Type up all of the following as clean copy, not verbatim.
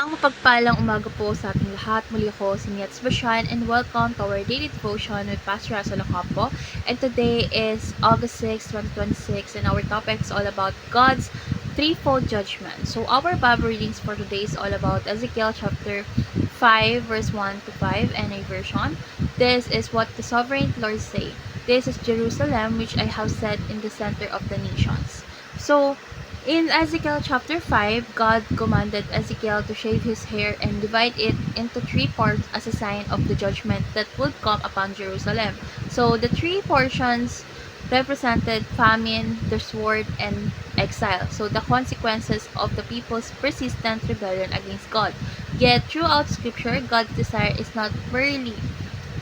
Ang mapagpalang umaga po sa ating lahat. Muli ako si Nietz Bashan and welcome to our daily devotion with Pastor Russell Ocampo. And today is August 6, 2026 and our topic is all about God's threefold judgment. So our Bible readings for today is all about Ezekiel chapter 5 verse 1 to 5 NA version. This is what the sovereign Lord say. This is Jerusalem which I have set in the center of the nations. So in Ezekiel chapter 5, God commanded Ezekiel to shave his hair and divide it into three parts as a sign of the judgment that would come upon Jerusalem. So the three portions represented famine, the sword, and exile. So the consequences of the people's persistent rebellion against God. Yet throughout scripture, God's desire is not merely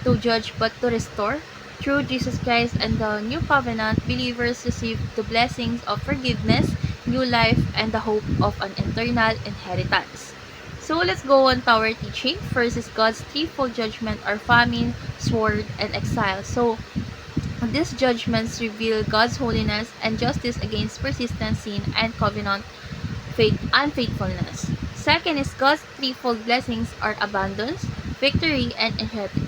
to judge but to restore. Through Jesus Christ and the new covenant, believers receive the blessings of forgiveness, new life, and the hope of an eternal inheritance. So let's go on to our teaching. First is God's threefold judgment are famine, sword, and exile. So these judgments reveal God's holiness and justice against persistent sin and covenant unfaithfulness. Second is God's threefold blessings are abundance, victory, and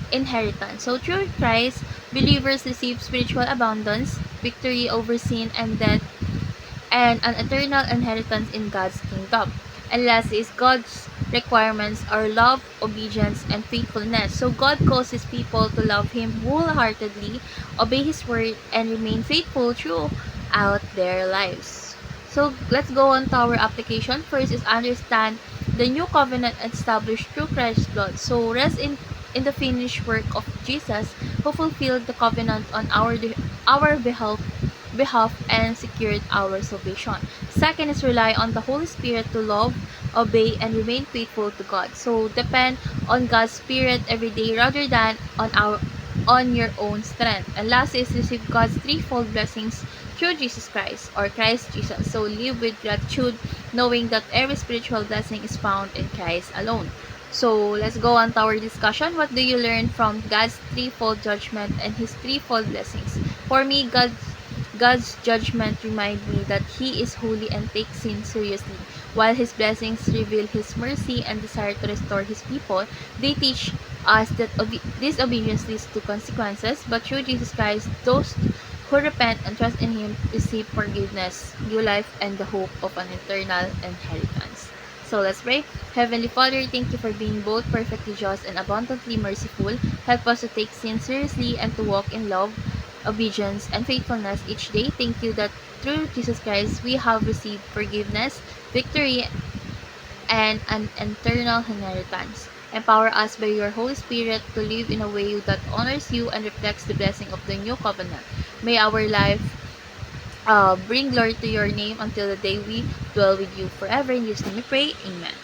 inheritance. So through Christ, believers receive spiritual abundance, victory over sin and death, and an eternal inheritance in God's kingdom. And last is God's requirements are love, obedience, and faithfulness. So God calls His people to love Him wholeheartedly, obey His word, and remain faithful throughout their lives. So let's go on to our application. First is understand the new covenant established through Christ's blood. So rest in the finished work of Jesus, who fulfilled the covenant on our behalf and secured our salvation. Second is rely on the Holy Spirit to love, obey, and remain faithful to God. So depend on God's Spirit every day rather than on your own strength. And last is receive God's threefold blessings through Jesus Christ or Christ Jesus. So live with gratitude, knowing that every spiritual blessing is found in Christ alone. So let's go on to our discussion. What do you learn from God's threefold judgment and His threefold blessings? For me, God's judgment remind me that He is holy and takes sin seriously, while His blessings reveal His mercy and desire to restore His people. They teach us that disobedience leads to consequences, but through Jesus Christ, those who repent and trust in Him receive forgiveness, new life, and the hope of an eternal inheritance. So let's pray. Heavenly Father, thank you for being both perfectly just and abundantly merciful. Help us to take sin seriously and to walk in love, obedience, and faithfulness each day. Thank you that through Jesus Christ we have received forgiveness, victory, and an eternal inheritance. Empower us by your Holy Spirit to live in a way that honors you and reflects the blessing of the new covenant. May our life bring glory to your name until the day we dwell with you forever. In Jesus' name we pray. Amen.